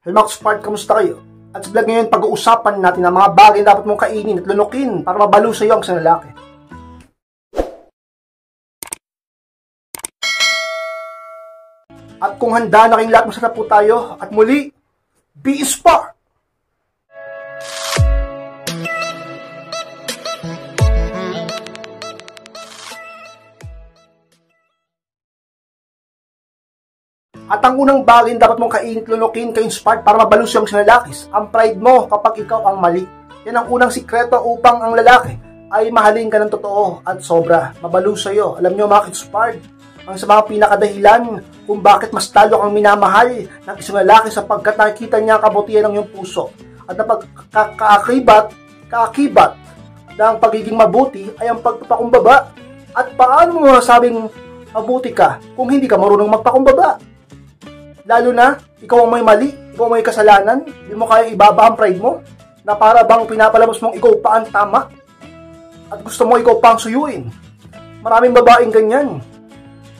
Hello mga Spart, kamusta kayo? At sa vlog ngayon, pag-uusapan natin ang mga bagay na dapat mong kainin at lunukin para mabalo sa iyo ang isang lalaki. At kung handa na kayong lahat, masarap po tayo. At muli, be Spart! At ang unang bagay na dapat mong kainin at lunukin kay Spart para mabalo siyang sinalakis, ang pride mo kapag ikaw ang mali. Yan ang unang sikreto upang ang lalaki ay mahalin ka ng totoo at sobra. Mabalo sa iyo. Alam niyo mga Spart, ang sa mga pinakadahilan kung bakit mas talo kang minamahal ng isang lalaki sapagkat nakikita niya ang kabutihan ng iyong puso. At napag kaakibat ng pagiging mabuti ay ang pagpapakumbaba. At paano mo masabing mabuti ka kung hindi ka marunong magpakumbaba? Lalo na, ikaw ang may mali, ikaw ang may kasalanan, hindi mo kaya ibaba ang pride mo, na para bang pinapalabas mong ikaw pa ang tama, at gusto mo ikaw pa ang suyuin. Maraming babaeng ganyan.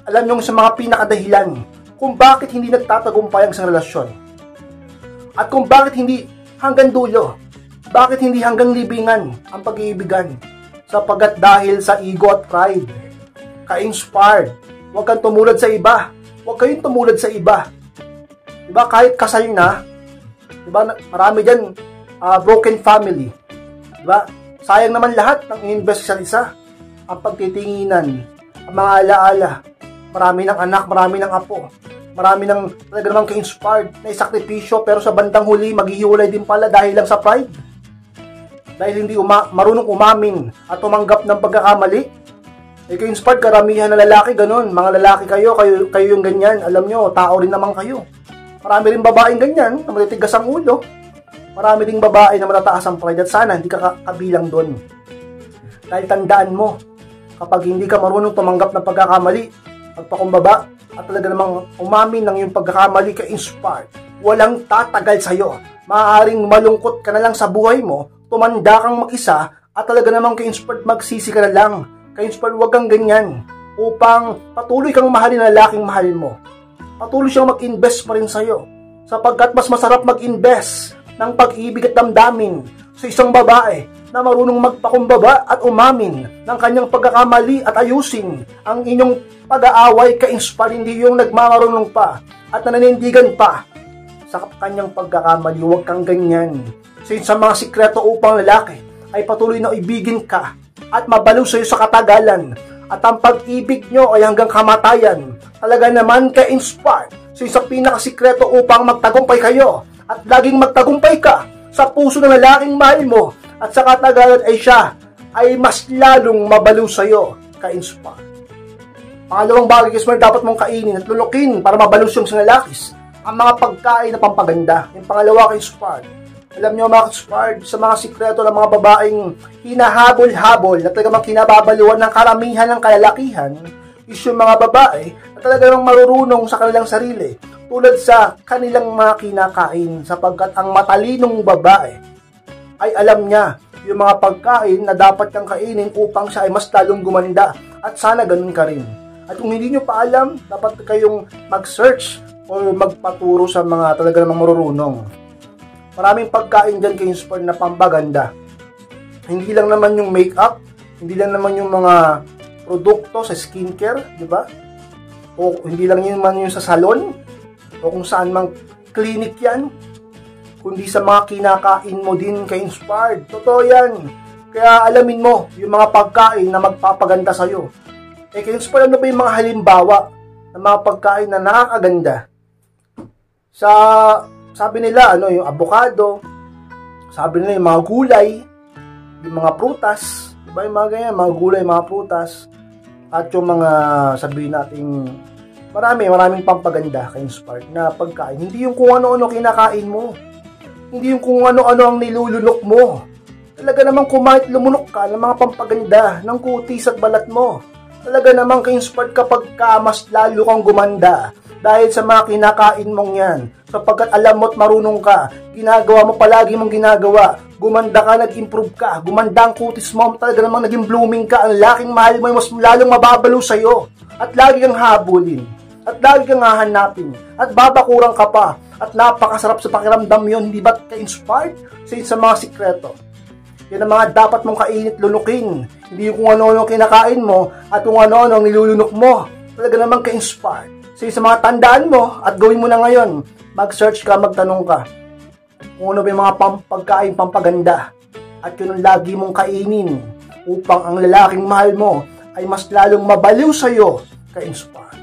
Alam nyo sa mga pinakadahilan kung bakit hindi nagtatagumpay ang isang relasyon. At kung bakit hindi hanggang dulo, bakit hindi hanggang libingan ang pag-iibigan. Sapagat dahil sa ego at pride. Ka-inspired, huwag kang tumulad sa iba, huwag kayong tumulad sa iba. Diba, kahit kasal na, diba, marami dyan, broken family. Diba, sayang naman lahat ng invest sa isa. Ang pagtitinginan, ang mga alaala, marami ng anak, marami ng apo, marami ng talaga namang ka-inspired na isakripisyo, pero sa bandang huli, maghihiwalay din pala dahil lang sa pride. Dahil hindi marunong umamin at tumanggap ng pagkakamali. Ka-inspired, karamihan na lalaki, ganun. Mga lalaki kayo yung ganyan. Alam nyo, tao rin naman kayo. Marami rin babaeng ganyan na matitigas ang ulo. Marami ring babae na matataas ang pride at sana hindi ka kabilang doon. Dahil tandaan mo, kapag hindi ka marunong tumanggap ng pagkakamali, pagpakumbaba, at talaga namang umamin ng iyong pagkakamali ka-inspired, walang tatagal sa'yo. Maaaring malungkot ka na lang sa buhay mo, tumanda kang mag-isa, at talaga namang ka-inspired magsisi ka na lang. Ka-inspired, wag kang ganyan upang patuloy kang mahalin ang lalaking mahal mo. Patuloy siyang mag-invest pa rin sa'yo. Sapagkat mas masarap mag-invest ng pag-ibig at damdamin sa isang babae na marunong magpakumbaba at umamin ng kanyang pagkakamali at ayusin ang inyong pag-aaway ka-inspire, hindi yung nagmamarunong pa at nananindigan pa sa kanyang pagkakamali. Huwag kang ganyan. Sa mga sikreto upang lalaki ay patuloy na ibigin ka at mabalo sa'yo sa katagalan. At ang pag-ibig nyo ay hanggang kamatayan. Talaga naman ka-inspired sa isang pinakasikreto upang magtagumpay kayo. At laging magtagumpay ka sa puso ng lalaking mahal mo. At sa katagalan ay siya ay mas lalong mabalo sa'yo, ka-inspired. Pangalawang bagay kasi dapat mong kainin at lulukin para mabalo yung isang lalakis. Ang mga pagkain na pampaganda. Yung pangalawa, ka-inspired. Alam nyo mga ka-inspired, sa mga sikreto ng mga babaeng hinahabol-habol na talagang kinababaluan ng karamihan ng kalalakihan is yung mga babae na talagang marurunong sa kanilang sarili tulad sa kanilang mga kinakain, sapagkat ang matalinong babae ay alam niya yung mga pagkain na dapat kang kainin upang siya ay mas lalong gumanda, at sana ganun ka rin. At kung hindi nyo pa alam, dapat kayong mag-search o magpaturo sa mga talaga namang marurunong. Maraming pagkain dyan ka-inspired na pampaganda. Hindi lang naman yung makeup, hindi lang naman yung mga produkto sa skincare, di ba? O hindi lang yun man yung sa salon, o kung saan mang clinic yan, kundi sa mga kinakain mo din ka-inspired. Totoo yan. Kaya alamin mo yung mga pagkain na magpapaganda sa'yo. Ka-inspired, ano ba yung mga halimbawa ng mga pagkain na nakakaganda? Sabi nila, yung avocado, sabi nila yung mga gulay, yung mga prutas, diba yung mga ganyan, mga gulay, mga prutas, at yung mga, sabihin natin, maraming pampaganda ka-inspired na pagkain. Hindi yung kung ano-ano kinakain mo, hindi yung kung ano-ano ang nilulunok mo. Talaga namang kumain lumunok ka ng mga pampaganda, ng kutis at balat mo. Talaga namang ka-inspired kapag mas lalo kang gumanda dahil sa mga kinakain mong yan. Sapagkat alam mo't marunong ka, ginagawa mo palagi mong ginagawa, gumanda ka, nag-improve ka, gumanda ang kutis mo, talaga namang naging blooming ka, ang laking mahal mo, mas lalong mababalo sa'yo, at lagi kang habulin. At lagi kang hahanapin. At babakuran ka pa. At napakasarap sa pakiramdam yun. Hindi ba ka-inspired sa mga sikreto? Yan ang mga dapat mong kainit lunukin. Hindi yung kung ano-ano kinakain mo at kung ano-ano ang nilulunok mo. Talaga namang ka-inspired. Sa mga tandaan mo at gawin mo na ngayon. Mag-search ka, magtanong ka. Kung ano ba yung mga pagkain pampaganda. At yun ang lagi mong kainin upang ang lalaking mahal mo ay mas lalong mabaliw sa'yo ka-inspired.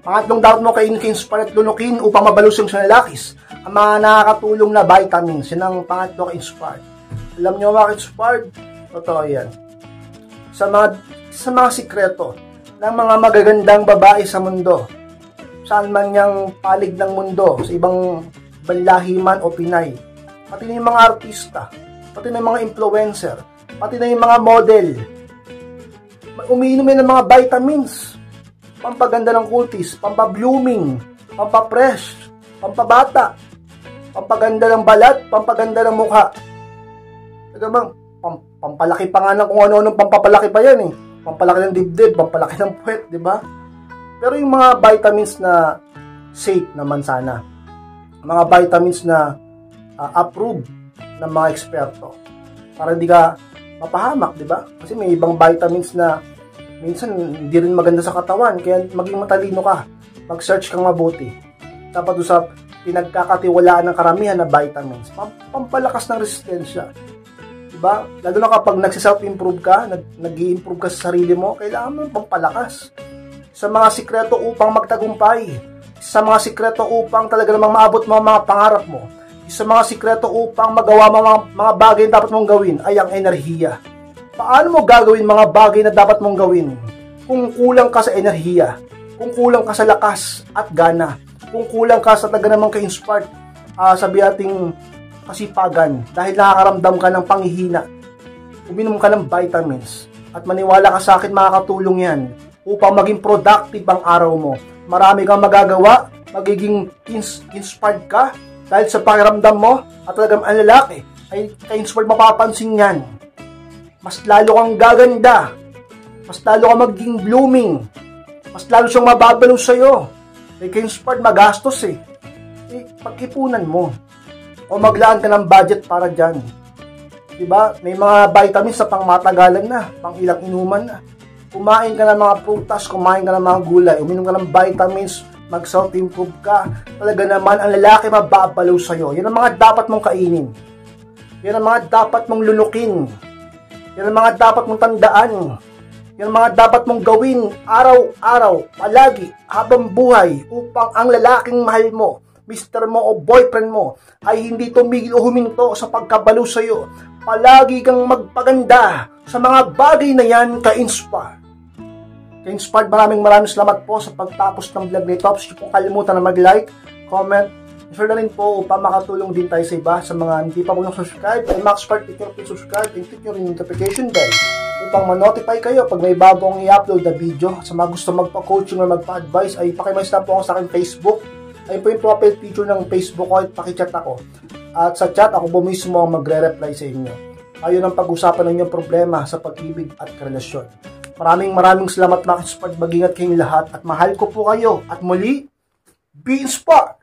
Pangatlong dapat mo kainin ka-inspired at lunukin upang mabaliw sa'yo sa lalakis. Ang mga nakakatulong na vitamins. Yan ang pangatlo ka-inspired. Alam nyo mga ka-inspired? Totoo yan. Sa mga sikreto ng mga magagandang babae sa mundo, saan man niyang palig ng mundo, sa ibang banlahi man o Pinay, pati na yung mga artista, pati na yung mga influencer, pati na yung mga model, umiinom ng mga vitamins, pampaganda ng kutis, pampablooming, pampapresh, pampabata, pampaganda ng balat, pampaganda ng mukha. Nagamang, pampalaki pa nga ng kung ano-anong pampapalaki pa yan eh. Pampalaki ng dibdib, pampalaki ng puwet, di ba? Pero yung mga vitamins na safe naman sana, mga vitamins na approved ng mga eksperto, para hindi ka mapahamak, di ba? Kasi may ibang vitamins na minsan hindi rin maganda sa katawan, kaya maging matalino ka, mag-search kang mabuti. Dapat doon sa pinagkakatiwalaan ng karamihan na vitamins, pampalakas ng resistensya. Diba? Lalo na kapag nagsiself-improve ka, nag-i-improve ka sa sarili mo, kailangan mo pampalakas. Sa mga sikreto upang magtagumpay, sa mga sikreto upang talaga namang maabot mo ang mga pangarap mo, sa mga sikreto upang magawa mo mga bagay na dapat mong gawin ay ang enerhiya. Paano mo gagawin mga bagay na dapat mong gawin kung kulang ka sa enerhiya, kung kulang ka sa lakas at gana, kung kulang ka sa talaga namang ka-inspired, sabi nating kasipagan dahil nakakaramdam ka ng panghihina? Uminom ka ng vitamins at maniwala ka sa akin, makakatulong yan upang maging productive ang araw mo. Marami kang magagawa, magiging inspired ka dahil sa pakiramdam mo at talagang ang lalaki ay ka-inspired, mapapansin yan. Mas lalo kang gaganda, mas lalo kang magiging blooming, mas lalo siyang mababalo sa'yo. Ay ka-inspired, magastos eh. Pag-ipunan mo o maglaan ka ng budget para dyan. Diba? May mga vitamins sa pangmatagalan na, pang ilang inuman na. Kumain ka ng mga prutas, kumain ka ng mga gulay, uminom ka ng vitamins, mag-self-improve ka. Talaga naman, ang lalaki mababalaw sa'yo. Yan ang mga dapat mong kainin. Yan ang mga dapat mong lunukin. Yan ang mga dapat mong tandaan. Yan ang mga dapat mong gawin araw-araw, palagi, habang buhay, upang ang lalaking mahal mo, mister mo o boyfriend mo, ay hindi tumigil o huminto sa pagkabalo sa'yo. Palagi kang magpaganda sa mga bagay na yan, ka-inspire. Ka-inspired, maraming salamat po sa pagtapos ng vlog nito. Please kung kalimutan na mag-like, comment, share na rin po upang makatulong din tayo sa iba. Sa mga hindi pa po subscribe, ay Maxpert, click nyo rin subscribe and click nyo rin yung notification bell upang ma-notify kayo pag may bagong i-upload na video. Sa mga gusto magpa-coaching o magpa-advise, ay pakimais lang po ako sa aking Facebook. Ayun po yung profile picture ng Facebook ko at pakichat ako. At sa chat, ako po mismo ang magre-reply sa inyo. Ayun ang pag-usapan ng inyong problema sa pag-ibig at relasyon. Maraming salamat mga ka-inspired. Mag-ingat kayong lahat at mahal ko po kayo. At muli, be inspired!